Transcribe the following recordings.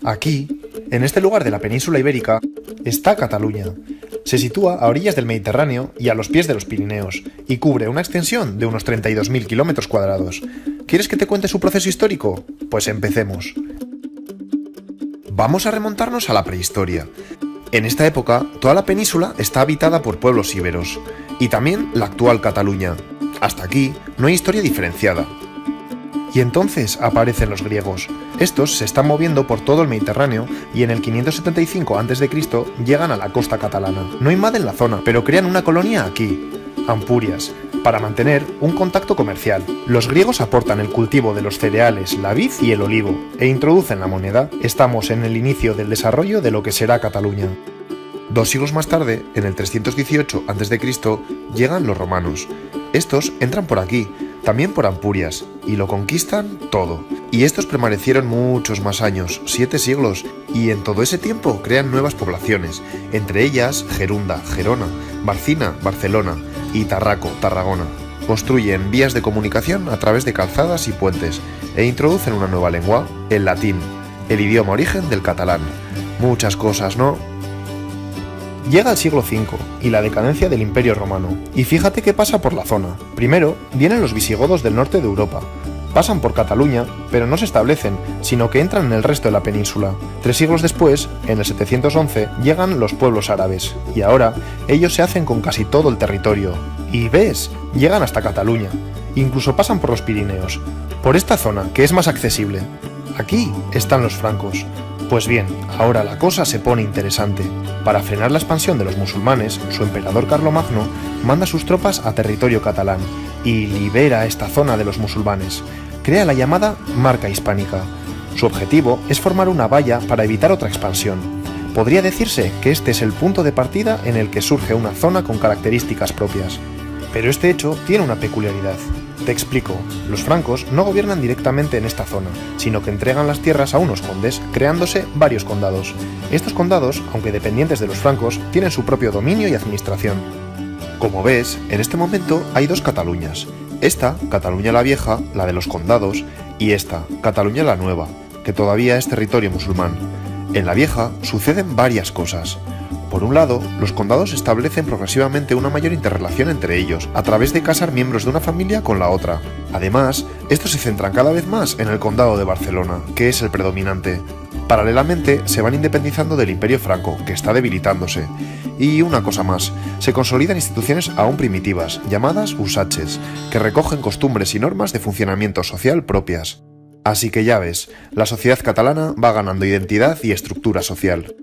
Aquí, en este lugar de la península ibérica, está Cataluña. Se sitúa a orillas del Mediterráneo y a los pies de los Pirineos, y cubre una extensión de unos 32.000 kilómetros cuadrados. ¿Quieres que te cuente su proceso histórico? Pues empecemos. Vamos a remontarnos a la prehistoria. En esta época, toda la península está habitada por pueblos íberos, y también la actual Cataluña. Hasta aquí no hay historia diferenciada. Y entonces aparecen los griegos. Estos se están moviendo por todo el Mediterráneo y en el 575 a.C. llegan a la costa catalana. No invaden la zona, pero crean una colonia aquí, Ampurias, para mantener un contacto comercial. Los griegos aportan el cultivo de los cereales, la vid y el olivo, e introducen la moneda. Estamos en el inicio del desarrollo de lo que será Cataluña. 2 siglos más tarde, en el 318 a.C., llegan los romanos. Estos entran por aquí, también por Ampurias, y lo conquistan todo. Y estos permanecieron muchos más años, 7 siglos, y en todo ese tiempo crean nuevas poblaciones, entre ellas Gerunda, Gerona, Barcina, Barcelona, y Tarraco, Tarragona. Construyen vías de comunicación a través de calzadas y puentes, e introducen una nueva lengua, el latín, el idioma origen del catalán. Muchas cosas, ¿no? Llega el siglo V y la decadencia del Imperio Romano, y fíjate qué pasa por la zona. Primero, vienen los visigodos del norte de Europa. Pasan por Cataluña, pero no se establecen, sino que entran en el resto de la península. 3 siglos después, en el 711, llegan los pueblos árabes, y ahora ellos se hacen con casi todo el territorio. Y ves, llegan hasta Cataluña. Incluso pasan por los Pirineos, por esta zona, que es más accesible. Aquí están los francos. Pues bien, ahora la cosa se pone interesante. Para frenar la expansión de los musulmanes, su emperador Carlomagno manda sus tropas a territorio catalán y libera esta zona de los musulmanes. Crea la llamada Marca Hispánica. Su objetivo es formar una valla para evitar otra expansión. Podría decirse que este es el punto de partida en el que surge una zona con características propias. Pero este hecho tiene una peculiaridad. Te explico, los francos no gobiernan directamente en esta zona, sino que entregan las tierras a unos condes, creándose varios condados. Estos condados, aunque dependientes de los francos, tienen su propio dominio y administración. Como ves, en este momento hay 2 Cataluñas. Esta, Cataluña la Vieja, la de los condados, y esta, Cataluña la Nueva, que todavía es territorio musulmán. En la Vieja suceden varias cosas. Por un lado, los condados establecen progresivamente una mayor interrelación entre ellos, a través de casar miembros de una familia con la otra. Además, estos se centran cada vez más en el condado de Barcelona, que es el predominante. Paralelamente, se van independizando del Imperio Franco, que está debilitándose. Y una cosa más, se consolidan instituciones aún primitivas, llamadas usaches, que recogen costumbres y normas de funcionamiento social propias. Así que ya ves, la sociedad catalana va ganando identidad y estructura social.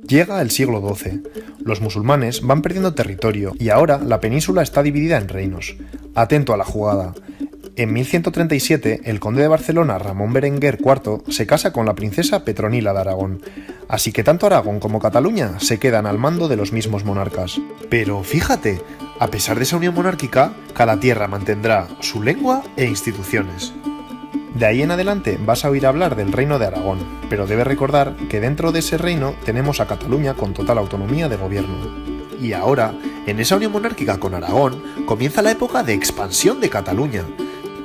Llega el siglo XII. Los musulmanes van perdiendo territorio y ahora la península está dividida en reinos. Atento a la jugada. En 1137, el conde de Barcelona, Ramón Berenguer IV, se casa con la princesa Petronila de Aragón. Así que tanto Aragón como Cataluña se quedan al mando de los mismos monarcas. Pero fíjate, a pesar de esa unión monárquica, cada tierra mantendrá su lengua e instituciones. De ahí en adelante vas a oír hablar del Reino de Aragón, pero debes recordar que dentro de ese reino tenemos a Cataluña con total autonomía de gobierno. Y ahora, en esa unión monárquica con Aragón, comienza la época de expansión de Cataluña.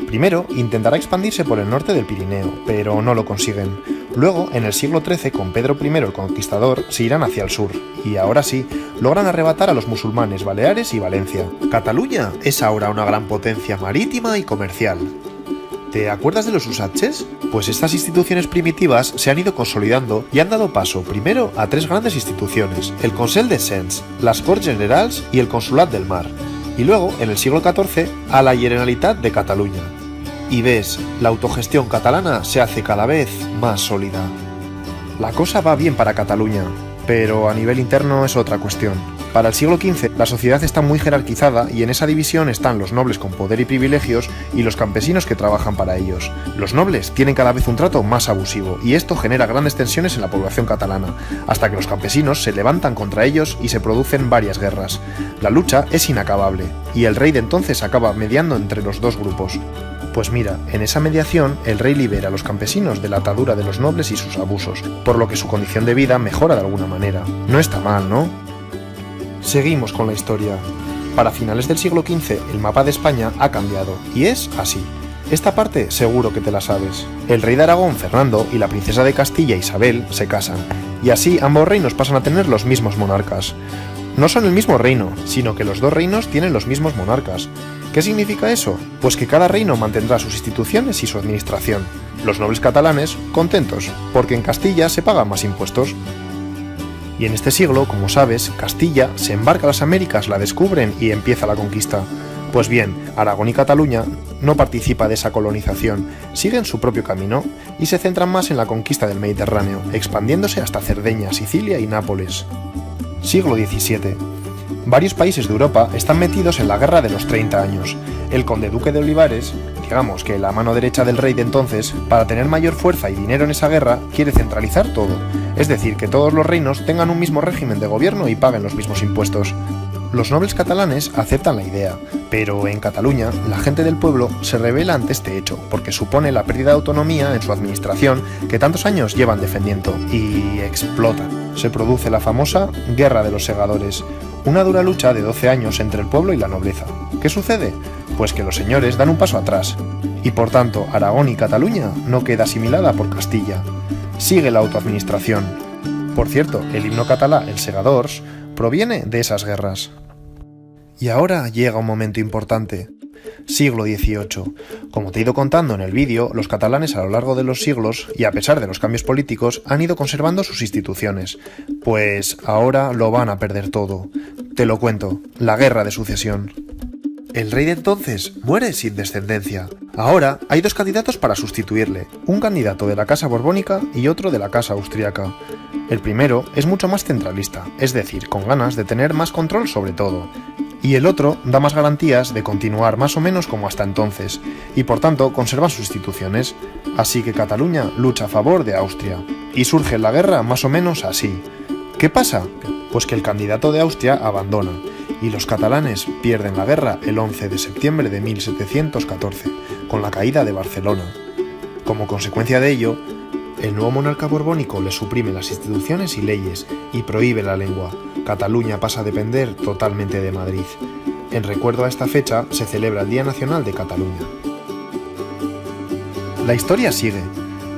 Primero, intentará expandirse por el norte del Pirineo, pero no lo consiguen. Luego, en el siglo XIII, con Pedro I el Conquistador, se irán hacia el sur, y ahora sí, logran arrebatar a los musulmanes Baleares y Valencia. Cataluña es ahora una gran potencia marítima y comercial. ¿Te acuerdas de los usaches? Pues estas instituciones primitivas se han ido consolidando y han dado paso primero a 3 grandes instituciones, el Consell de Cents, las Corts Generals y el Consulat del Mar, y luego, en el siglo XIV, a la Generalitat de Cataluña. Y ves, la autogestión catalana se hace cada vez más sólida. La cosa va bien para Cataluña, pero a nivel interno es otra cuestión. Para el siglo XV, la sociedad está muy jerarquizada y en esa división están los nobles con poder y privilegios y los campesinos que trabajan para ellos. Los nobles tienen cada vez un trato más abusivo y esto genera grandes tensiones en la población catalana, hasta que los campesinos se levantan contra ellos y se producen varias guerras. La lucha es inacabable y el rey de entonces acaba mediando entre los 2 grupos. Pues mira, en esa mediación el rey libera a los campesinos de la atadura de los nobles y sus abusos, por lo que su condición de vida mejora de alguna manera. No está mal, ¿no? Seguimos con la historia. Para finales del siglo XV, el mapa de España ha cambiado, y es así. Esta parte seguro que te la sabes. El rey de Aragón, Fernando, y la princesa de Castilla, Isabel, se casan, y así ambos reinos pasan a tener los mismos monarcas. No son el mismo reino, sino que los dos reinos tienen los mismos monarcas. ¿Qué significa eso? Pues que cada reino mantendrá sus instituciones y su administración. Los nobles catalanes, contentos, porque en Castilla se pagan más impuestos. Y en este siglo, como sabes, Castilla se embarca a las Américas, la descubren y empieza la conquista. Pues bien, Aragón y Cataluña no participan de esa colonización, siguen su propio camino y se centran más en la conquista del Mediterráneo, expandiéndose hasta Cerdeña, Sicilia y Nápoles. Siglo XVII. Varios países de Europa están metidos en la Guerra de los 30 años. El conde duque de Olivares, digamos que la mano derecha del rey de entonces, para tener mayor fuerza y dinero en esa guerra, quiere centralizar todo, es decir, que todos los reinos tengan un mismo régimen de gobierno y paguen los mismos impuestos. Los nobles catalanes aceptan la idea, pero en Cataluña la gente del pueblo se rebela ante este hecho, porque supone la pérdida de autonomía en su administración que tantos años llevan defendiendo, y explota. Se produce la famosa Guerra de los Segadores, una dura lucha de 12 años entre el pueblo y la nobleza. ¿Qué sucede? Pues que los señores dan un paso atrás, y por tanto Aragón y Cataluña no queda asimilada por Castilla. Sigue la autoadministración. Por cierto, el himno catalá, el Segadors, proviene de esas guerras. Y ahora llega un momento importante. Siglo XVIII. Como te he ido contando en el vídeo, los catalanes a lo largo de los siglos, y a pesar de los cambios políticos, han ido conservando sus instituciones. Pues ahora lo van a perder todo. Te lo cuento, la Guerra de Sucesión. El rey de entonces muere sin descendencia. Ahora hay dos candidatos para sustituirle, un candidato de la casa borbónica y otro de la casa austriaca. El primero es mucho más centralista, es decir, con ganas de tener más control sobre todo. Y el otro da más garantías de continuar más o menos como hasta entonces, y por tanto conserva sus instituciones. Así que Cataluña lucha a favor de Austria. Y surge la guerra más o menos así. ¿Qué pasa? Pues que el candidato de Austria abandona, y los catalanes pierden la guerra el 11 de septiembre de 1714, con la caída de Barcelona. Como consecuencia de ello, el nuevo monarca borbónico le suprime las instituciones y leyes y prohíbe la lengua. Cataluña pasa a depender totalmente de Madrid. En recuerdo a esta fecha se celebra el Día Nacional de Cataluña. La historia sigue.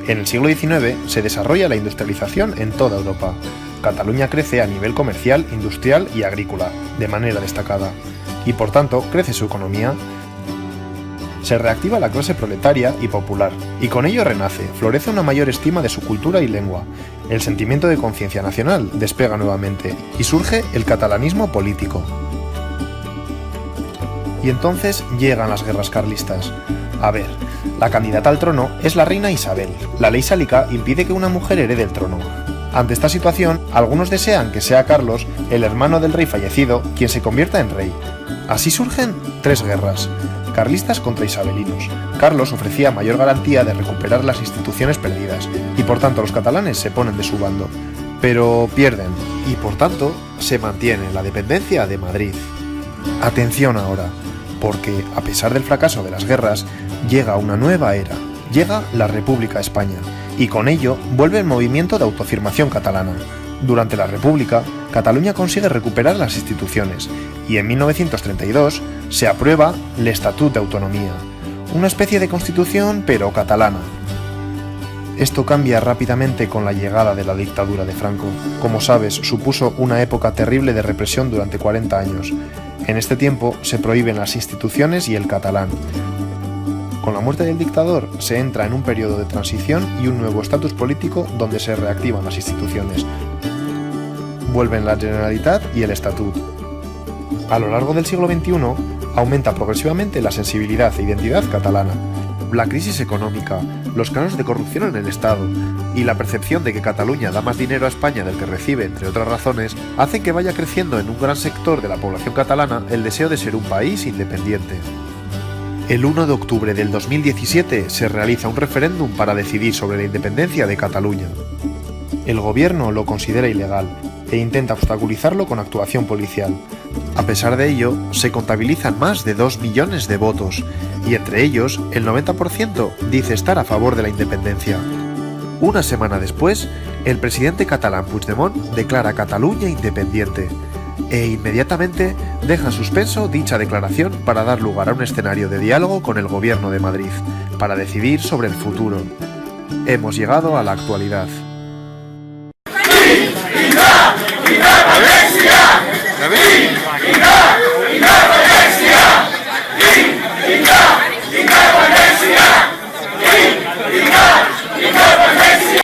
En el siglo XIX se desarrolla la industrialización en toda Europa. Cataluña crece a nivel comercial, industrial y agrícola, de manera destacada, y por tanto crece su economía. Se reactiva la clase proletaria y popular, y con ello renace, florece una mayor estima de su cultura y lengua. El sentimiento de conciencia nacional despega nuevamente, y surge el catalanismo político. Y entonces llegan las guerras carlistas. A ver, la candidata al trono es la reina Isabel. La ley sálica impide que una mujer herede el trono. Ante esta situación, algunos desean que sea Carlos, el hermano del rey fallecido, quien se convierta en rey. Así surgen tres guerras, carlistas contra isabelinos. Carlos ofrecía mayor garantía de recuperar las instituciones perdidas, y por tanto los catalanes se ponen de su bando. Pero pierden, y por tanto se mantiene la dependencia de Madrid. Atención ahora, porque a pesar del fracaso de las guerras, llega una nueva era, llega la República de España. Y con ello vuelve el movimiento de autoafirmación catalana. Durante la República, Cataluña consigue recuperar las instituciones y en 1932 se aprueba l'Estatut d'Autonomia, una especie de constitución pero catalana. Esto cambia rápidamente con la llegada de la dictadura de Franco. Como sabes, supuso una época terrible de represión durante 40 años. En este tiempo se prohíben las instituciones y el catalán. Con la muerte del dictador se entra en un periodo de transición y un nuevo estatus político donde se reactivan las instituciones. Vuelven la Generalitat y el Estatut. A lo largo del siglo XXI aumenta progresivamente la sensibilidad e identidad catalana. La crisis económica, los casos de corrupción en el Estado y la percepción de que Cataluña da más dinero a España del que recibe, entre otras razones, hacen que vaya creciendo en un gran sector de la población catalana el deseo de ser un país independiente. El 1 de octubre del 2017 se realiza un referéndum para decidir sobre la independencia de Cataluña. El gobierno lo considera ilegal e intenta obstaculizarlo con actuación policial. A pesar de ello, se contabilizan más de 2 millones de votos, y entre ellos, el 90% dice estar a favor de la independencia. Una semana después, el presidente catalán Puigdemont declara Cataluña independiente. e inmediatamente deja en suspenso dicha declaración para dar lugar a un escenario de diálogo con el Gobierno de Madrid, para decidir sobre el futuro. Hemos llegado a la actualidad.